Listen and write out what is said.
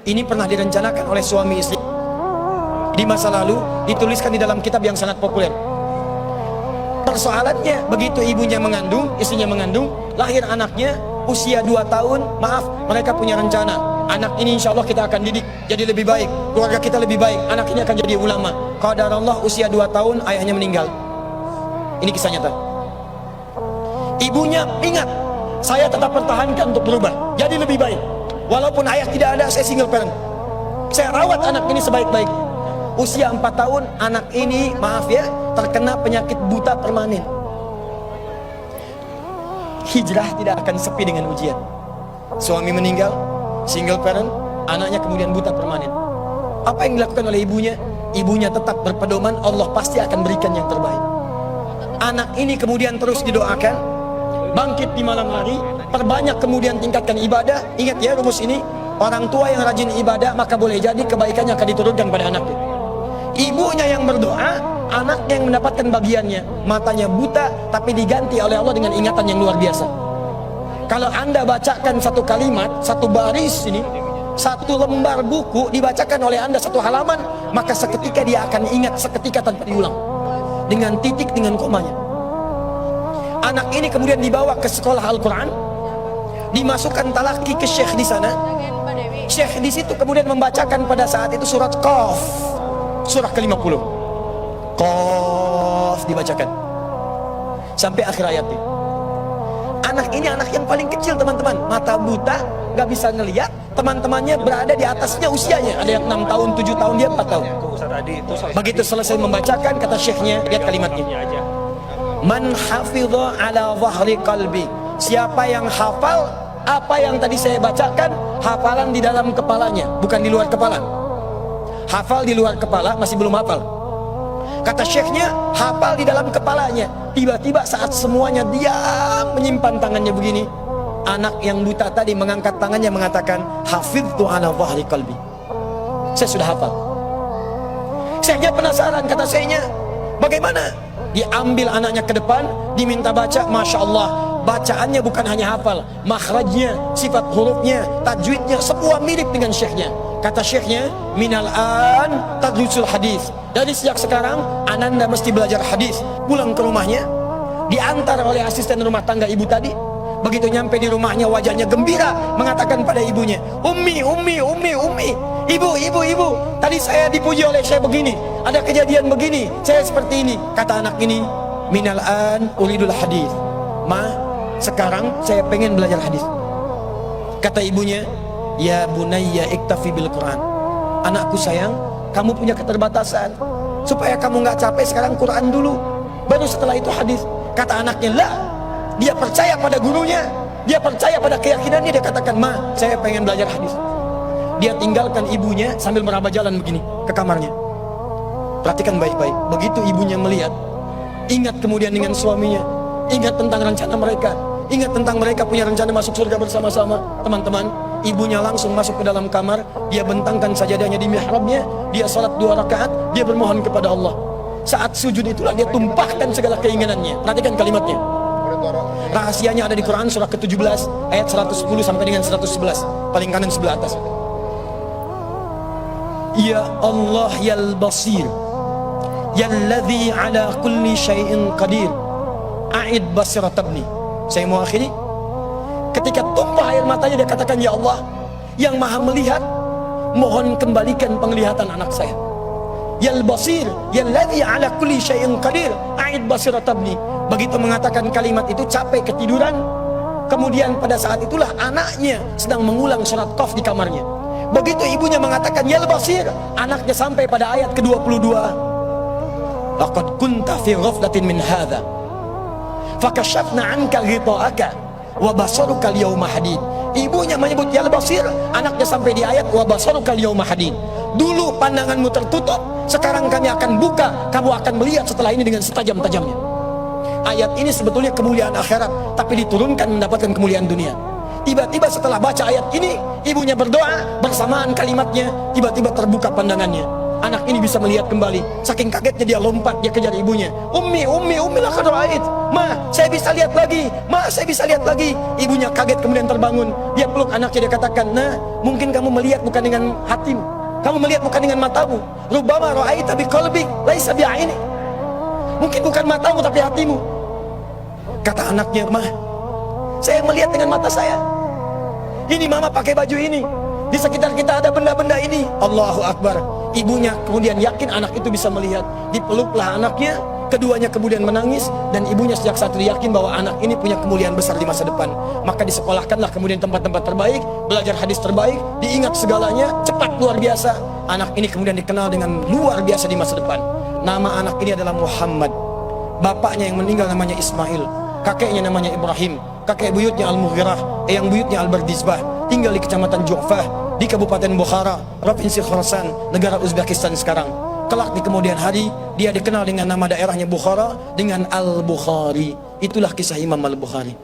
Ini pernah direncanakan oleh suami istri di masa lalu, dituliskan di dalam kitab yang sangat populer. Persoalannya, begitu ibunya mengandung, istrinya mengandung, lahir anaknya usia 2 tahun, maaf, mereka punya rencana, anak ini insya Allah kita akan didik jadi lebih baik, keluarga kita lebih baik, anak ini akan jadi ulama. Qadarullah usia 2 tahun ayahnya meninggal. Ini kisah nyata. Ibunya ingat, saya tetap pertahankan untuk berubah jadi lebih baik, walaupun ayah tidak ada, saya single parent, saya rawat anak ini sebaik-baik. Usia 4 tahun anak ini, maaf ya, terkena penyakit buta permanen. Hijrah tidak akan sepi dengan ujian. Suami meninggal, single parent, anaknya kemudian buta permanen. Apa yang dilakukan oleh ibunya? Ibunya tetap berpedoman, Allah pasti akan berikan yang terbaik. Anak ini kemudian terus didoakan, bangkit di malam hari, perbanyak kemudian tingkatkan ibadah. Ingat ya rumus ini, orang tua yang rajin ibadah maka boleh jadi kebaikannya akan diturunkan pada anaknya. Ibunya yang berdoa, anaknya yang mendapatkan bagiannya. Matanya buta tapi diganti oleh Allah dengan ingatan yang luar biasa. Kalau anda bacakan satu kalimat, satu baris ini, satu lembar buku dibacakan oleh anda satu halaman, maka seketika dia akan ingat seketika tanpa diulang, dengan titik, dengan komanya. Anak ini kemudian dibawa ke sekolah Al-Quran, dimasukkan talaki ke syekh di sana. Syekh di situ kemudian membacakan pada saat itu surat Qaf, surah ke-50. Qaf dibacakan sampai akhir ayatnya. Anak ini anak yang paling kecil teman-teman, mata buta, nggak bisa ngelihat. Teman-temannya berada di atasnya usianya, ada yang 6 tahun, 7 tahun, dia 4 tahun. Begitu selesai membacakan, kata syekhnya, lihat kalimatnya, man hafidha ala zahri qalbi, siapa yang hafal apa yang tadi saya bacakan, hafalan di dalam kepalanya, bukan di luar kepala. Hafal di luar kepala masih belum hafal. Kata syekhnya, hafal di dalam kepalanya. Tiba-tiba saat semuanya diam menyimpan tangannya begini, anak yang buta tadi mengangkat tangannya mengatakan, hafidtu ala zahri qalbi, saya sudah hafal. Syekhnya penasaran, kata syekhnya, bagaimana? Diambil anaknya ke depan, diminta baca, Masya Allah, bacaannya bukan hanya hafal, makhrajnya, sifat hurufnya, tajwidnya, semua mirip dengan syekhnya. Kata syekhnya, minal an tadrusul hadis, dari sejak sekarang ananda mesti belajar hadis. Pulang ke rumahnya, diantar oleh asisten rumah tangga ibu tadi. Begitu nyampe di rumahnya, wajahnya gembira, mengatakan pada ibunya, ummi, ummi, ummi, ummi, ibu, ibu, ibu, tadi saya dipuji oleh saya begini, ada kejadian begini, saya seperti ini. Kata anak ini, minal an uridul hadis, ma, sekarang saya pengen belajar hadis. Kata ibunya, ya bunayya iktafi bil Quran, anakku sayang, kamu punya keterbatasan, supaya kamu nggak capek sekarang Quran dulu, baru setelah itu hadis. Kata anaknya, lah, dia percaya pada gurunya, dia percaya pada keyakinannya, dia katakan, ma, saya pengen belajar hadis. Dia tinggalkan ibunya sambil meraba jalan begini ke kamarnya. Perhatikan baik-baik, begitu ibunya melihat, ingat kemudian dengan suaminya, ingat tentang rencana mereka, ingat tentang mereka punya rencana masuk surga bersama-sama. Teman-teman, ibunya langsung masuk ke dalam kamar, dia bentangkan sajadahnya di mihrabnya, dia salat 2 rakaat, dia bermohon kepada Allah. Saat sujud itulah dia tumpahkan segala keinginannya. Perhatikan kalimatnya, rahasianya ada di Quran surah ke-17 ayat 110 sampai dengan 111, paling kanan sebelah atas. Ya Allah yal basir, yalladzi ala kulli syai'in qadir, a'id basirat ibni. Saya mau akhiri, ketika tumpah air matanya dia katakan, ya Allah yang maha melihat, mohon kembalikan penglihatan anak saya. Yal basir, yalladzi ala kulli syai'in qadir, a'id basirat ibni. Begitu mengatakan kalimat itu, capek ketiduran. Kemudian pada saat itulah anaknya sedang mengulang surat Qaf di kamarnya. Begitu ibunya mengatakan yal basir, anaknya sampai pada ayat ke-22, laqad kunta fi ghaflatin min hadza fakashafna 'anka ghita'aka wa basaruka al-yawma hadid. Ibunya menyebut yal basir, anaknya sampai di ayat wa basaruka al-yawma hadid. Dulu pandanganmu tertutup, sekarang kami akan buka, kamu akan melihat setelah ini dengan setajam-tajamnya. Ayat ini sebetulnya kemuliaan akhirat, tapi diturunkan mendapatkan kemuliaan dunia. Tiba-tiba setelah baca ayat ini, ibunya berdoa, bersamaan kalimatnya, tiba-tiba terbuka pandangannya. Anak ini bisa melihat kembali. Saking kagetnya dia lompat, dia kejar ibunya. Ummi, ummi, ummi, laqad ra'ait. Ma, saya bisa lihat lagi. Ma, saya bisa lihat lagi. Ibunya kaget kemudian terbangun. Dia peluk anaknya, dia katakan, nah, mungkin kamu melihat bukan dengan hatimu, kamu melihat bukan dengan matamu. Rubbama ra'aita biqalbik laisa bi'aini. Mungkin bukan matamu tapi hatimu. Kata anaknya, Ma, saya melihat dengan mata saya. Ini mama pakai baju ini, di sekitar kita ada benda-benda ini. Allahu Akbar. Ibunya kemudian yakin anak itu bisa melihat. Dipeluklah anaknya, keduanya kemudian menangis. Dan ibunya sejak saat itu yakin bahwa anak ini punya kemuliaan besar di masa depan. Maka disekolahkanlah kemudian tempat-tempat terbaik, belajar hadis terbaik, diingat segalanya, cepat luar biasa. Anak ini kemudian dikenal dengan luar biasa di masa depan. Nama anak ini adalah Muhammad. Bapaknya yang meninggal namanya Ismail, kakeknya namanya Ibrahim, kakek buyutnya Al-Mughirah, eyang buyutnya Al-Bardizbah. Tinggal di kecamatan Ju'fah, di Kabupaten Bukhara, Provinsi Khorasan, negara Uzbekistan sekarang. Kelak di kemudian hari, dia dikenal dengan nama daerahnya Bukhara, dengan Al-Bukhari. Itulah kisah Imam Al-Bukhari.